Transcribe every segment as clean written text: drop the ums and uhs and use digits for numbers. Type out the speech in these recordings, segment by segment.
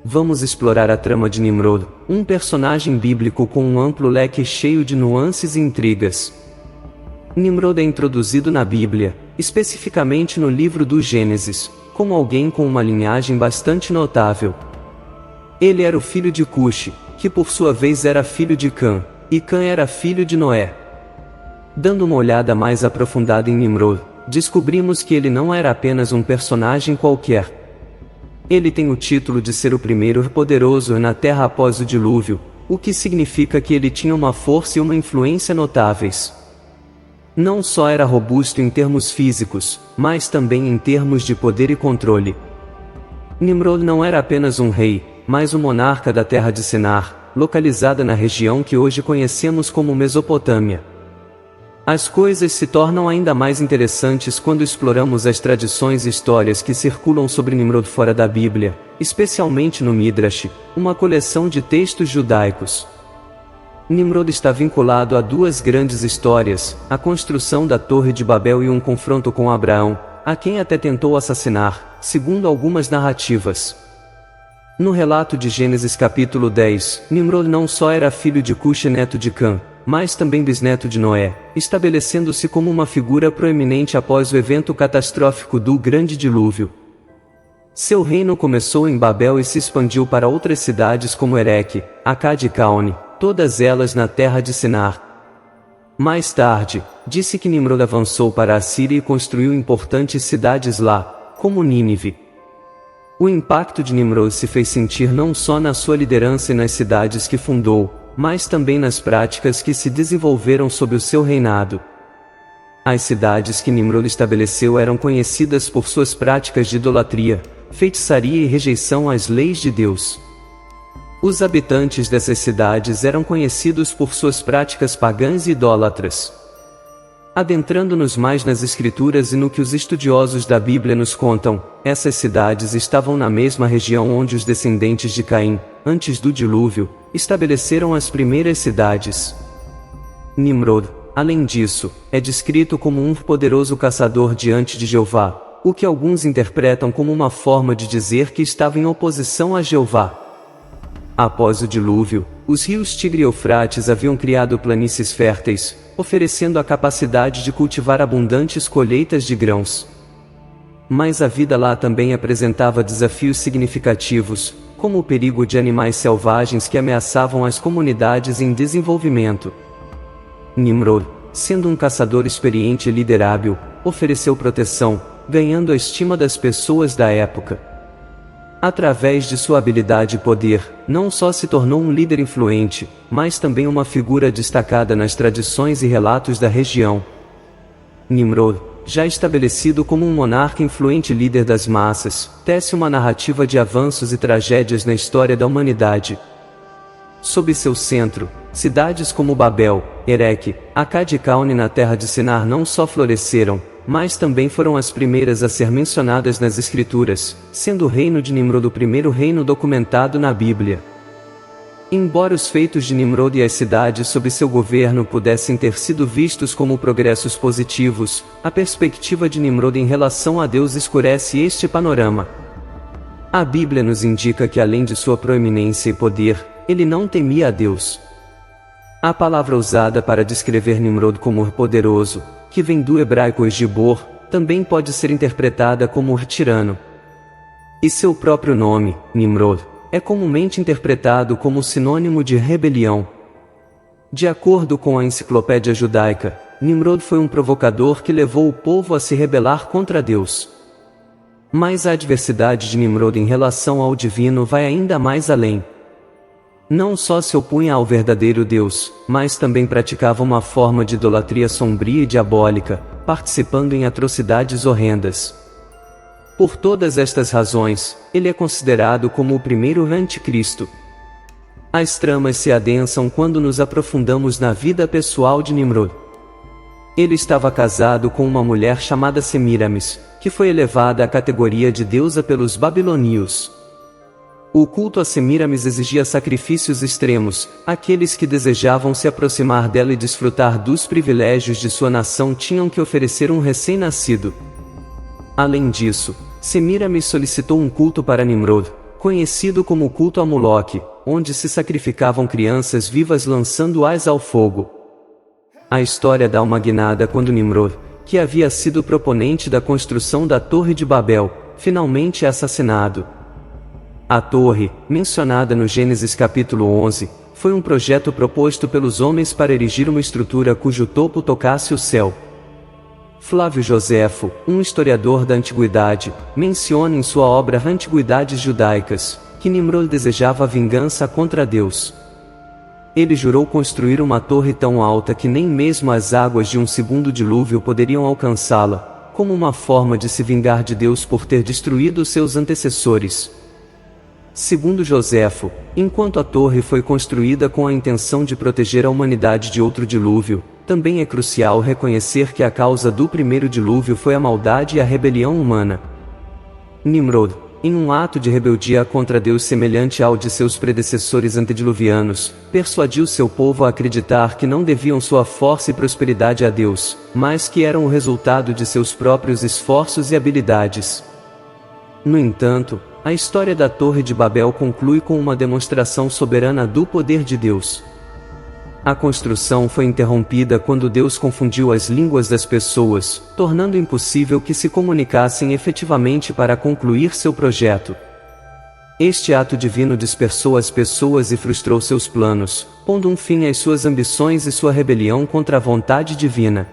vamos explorar a trama de Nimrod, um personagem bíblico com um amplo leque cheio de nuances e intrigas. Nimrod é introduzido na Bíblia, especificamente no livro do Gênesis, como alguém com uma linhagem bastante notável. Ele era o filho de Cuxi, que por sua vez era filho de Cã, e Cã era filho de Noé. Dando uma olhada mais aprofundada em Nimrod, descobrimos que ele não era apenas um personagem qualquer. Ele tem o título de ser o primeiro poderoso na Terra após o dilúvio, o que significa que ele tinha uma força e uma influência notáveis. Não só era robusto em termos físicos, mas também em termos de poder e controle. Nimrod não era apenas um rei, mas o monarca da terra de Sinar, localizada na região que hoje conhecemos como Mesopotâmia. As coisas se tornam ainda mais interessantes quando exploramos as tradições e histórias que circulam sobre Nimrod fora da Bíblia, especialmente no Midrash, uma coleção de textos judaicos. Nimrod está vinculado a duas grandes histórias, a construção da Torre de Babel e um confronto com Abraão, a quem até tentou assassinar, segundo algumas narrativas. No relato de Gênesis capítulo 10, Nimrod não só era filho de Cuxi, neto de Cã, mas também bisneto de Noé, estabelecendo-se como uma figura proeminente após o evento catastrófico do Grande Dilúvio. Seu reino começou em Babel e se expandiu para outras cidades como Ereque, Acade e Caone, todas elas na terra de Sinar. Mais tarde, disse que Nimrod avançou para a Síria e construiu importantes cidades lá, como Nínive. O impacto de Nimrod se fez sentir não só na sua liderança e nas cidades que fundou, mas também nas práticas que se desenvolveram sob o seu reinado. As cidades que Nimrod estabeleceu eram conhecidas por suas práticas de idolatria, feitiçaria e rejeição às leis de Deus. Os habitantes dessas cidades eram conhecidos por suas práticas pagãs e idólatras. Adentrando-nos mais nas Escrituras e no que os estudiosos da Bíblia nos contam, essas cidades estavam na mesma região onde os descendentes de Caim, antes do dilúvio, estabeleceram as primeiras cidades. Nimrod, além disso, é descrito como um poderoso caçador diante de Jeová, o que alguns interpretam como uma forma de dizer que estava em oposição a Jeová. Após o dilúvio, os rios Tigre e Eufrates haviam criado planícies férteis, oferecendo a capacidade de cultivar abundantes colheitas de grãos. Mas a vida lá também apresentava desafios significativos, como o perigo de animais selvagens que ameaçavam as comunidades em desenvolvimento. Nimrod, sendo um caçador experiente e líder hábil, ofereceu proteção, ganhando a estima das pessoas da época. Através de sua habilidade e poder, não só se tornou um líder influente, mas também uma figura destacada nas tradições e relatos da região. Nimrod, já estabelecido como um monarca influente e líder das massas, tece uma narrativa de avanços e tragédias na história da humanidade. Sob seu centro, cidades como Babel, Ereque, Acade e Caone na terra de Sinar não só floresceram, mas também foram as primeiras a ser mencionadas nas Escrituras, sendo o reino de Nimrod o primeiro reino documentado na Bíblia. Embora os feitos de Nimrod e as cidades sob seu governo pudessem ter sido vistos como progressos positivos, a perspectiva de Nimrod em relação a Deus escurece este panorama. A Bíblia nos indica que além de sua proeminência e poder, ele não temia a Deus. A palavra usada para descrever Nimrod como poderoso, que vem do hebraico Gibor, também pode ser interpretada como tirano. E seu próprio nome, Nimrod, é comumente interpretado como sinônimo de rebelião. De acordo com a enciclopédia judaica, Nimrod foi um provocador que levou o povo a se rebelar contra Deus. Mas a adversidade de Nimrod em relação ao divino vai ainda mais além. Não só se opunha ao verdadeiro Deus, mas também praticava uma forma de idolatria sombria e diabólica, participando em atrocidades horrendas. Por todas estas razões, ele é considerado como o primeiro anticristo. As tramas se adensam quando nos aprofundamos na vida pessoal de Nimrod. Ele estava casado com uma mulher chamada Semiramis, que foi elevada à categoria de deusa pelos babilônios. O culto a Semiramis exigia sacrifícios extremos, aqueles que desejavam se aproximar dela e desfrutar dos privilégios de sua nação tinham que oferecer um recém-nascido. Além disso, Semiramis solicitou um culto para Nimrod, conhecido como culto a Moloque, onde se sacrificavam crianças vivas lançando-as ao fogo. A história dá uma guinada quando Nimrod, que havia sido proponente da construção da Torre de Babel, finalmente é assassinado. A torre, mencionada no Gênesis capítulo 11, foi um projeto proposto pelos homens para erigir uma estrutura cujo topo tocasse o céu. Flávio Joséfo, um historiador da antiguidade, menciona em sua obra Antiguidades Judaicas, que Nimrod desejava vingança contra Deus. Ele jurou construir uma torre tão alta que nem mesmo as águas de um segundo dilúvio poderiam alcançá-la, como uma forma de se vingar de Deus por ter destruído seus antecessores. Segundo Joséfo, enquanto a torre foi construída com a intenção de proteger a humanidade de outro dilúvio, também é crucial reconhecer que a causa do primeiro dilúvio foi a maldade e a rebelião humana. Nimrod, em um ato de rebeldia contra Deus semelhante ao de seus predecessores antediluvianos, persuadiu seu povo a acreditar que não deviam sua força e prosperidade a Deus, mas que eram o resultado de seus próprios esforços e habilidades. No entanto, a história da Torre de Babel conclui com uma demonstração soberana do poder de Deus. A construção foi interrompida quando Deus confundiu as línguas das pessoas, tornando impossível que se comunicassem efetivamente para concluir seu projeto. Este ato divino dispersou as pessoas e frustrou seus planos, pondo um fim às suas ambições e sua rebelião contra a vontade divina.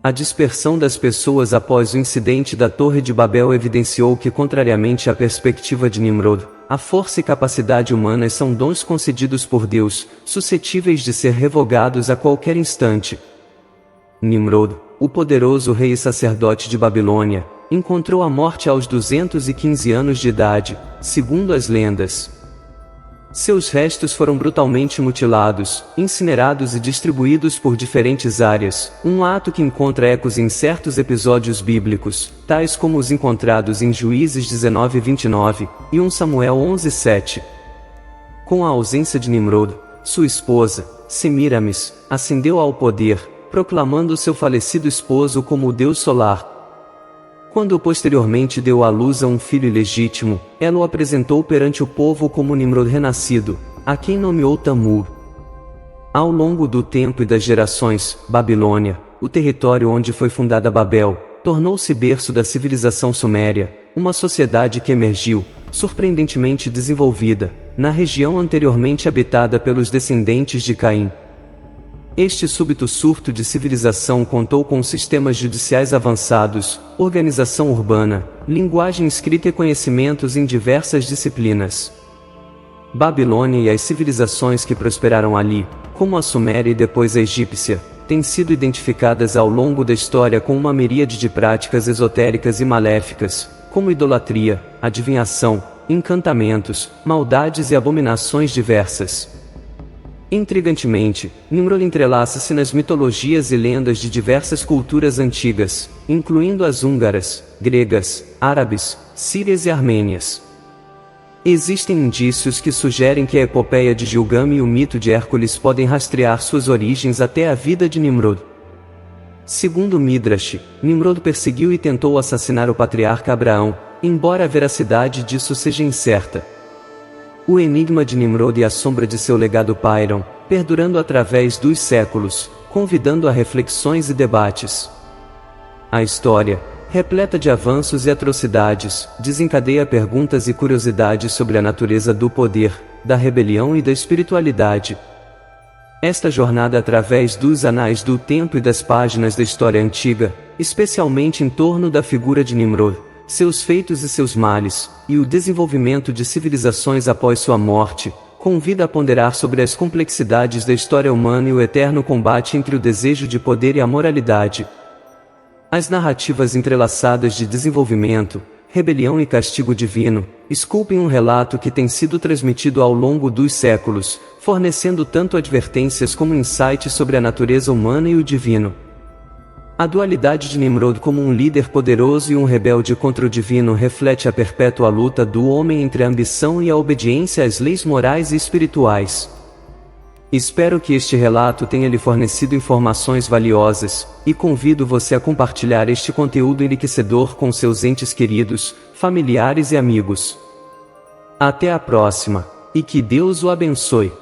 A dispersão das pessoas após o incidente da Torre de Babel evidenciou que, contrariamente à perspectiva de Nimrod, a força e capacidade humanas são dons concedidos por Deus, suscetíveis de ser revogados a qualquer instante. Nimrod, o poderoso rei e sacerdote de Babilônia, encontrou a morte aos 215 anos de idade, segundo as lendas. Seus restos foram brutalmente mutilados, incinerados e distribuídos por diferentes áreas, um ato que encontra ecos em certos episódios bíblicos, tais como os encontrados em Juízes 19:29 e 1 Samuel 11:7. Com a ausência de Nimrod, sua esposa, Semiramis, ascendeu ao poder, proclamando seu falecido esposo como o deus solar. Quando posteriormente deu à luz a um filho ilegítimo, ela o apresentou perante o povo como Nimrod renascido, a quem nomeou Tammuz. Ao longo do tempo e das gerações, Babilônia, o território onde foi fundada Babel, tornou-se berço da civilização suméria, uma sociedade que emergiu, surpreendentemente desenvolvida, na região anteriormente habitada pelos descendentes de Caim. Este súbito surto de civilização contou com sistemas judiciais avançados, organização urbana, linguagem escrita e conhecimentos em diversas disciplinas. Babilônia e as civilizações que prosperaram ali, como a suméria e depois a egípcia, têm sido identificadas ao longo da história com uma miríade de práticas esotéricas e maléficas, como idolatria, adivinhação, encantamentos, maldades e abominações diversas. Intrigantemente, Nimrod entrelaça-se nas mitologias e lendas de diversas culturas antigas, incluindo as húngaras, gregas, árabes, sírias e armênias. Existem indícios que sugerem que a epopeia de Gilgamesh e o mito de Hércules podem rastrear suas origens até a vida de Nimrod. Segundo Midrash, Nimrod perseguiu e tentou assassinar o patriarca Abraão, embora a veracidade disso seja incerta. O enigma de Nimrod e a sombra de seu legado pairam, perdurando através dos séculos, convidando a reflexões e debates. A história, repleta de avanços e atrocidades, desencadeia perguntas e curiosidades sobre a natureza do poder, da rebelião e da espiritualidade. Esta jornada através dos anais do tempo e das páginas da história antiga, especialmente em torno da figura de Nimrod, seus feitos e seus males, e o desenvolvimento de civilizações após sua morte, convida a ponderar sobre as complexidades da história humana e o eterno combate entre o desejo de poder e a moralidade. As narrativas entrelaçadas de desenvolvimento, rebelião e castigo divino, esculpem um relato que tem sido transmitido ao longo dos séculos, fornecendo tanto advertências como insights sobre a natureza humana e o divino. A dualidade de Nimrod como um líder poderoso e um rebelde contra o divino reflete a perpétua luta do homem entre a ambição e a obediência às leis morais e espirituais. Espero que este relato tenha lhe fornecido informações valiosas, e convido você a compartilhar este conteúdo enriquecedor com seus entes queridos, familiares e amigos. Até a próxima, e que Deus o abençoe.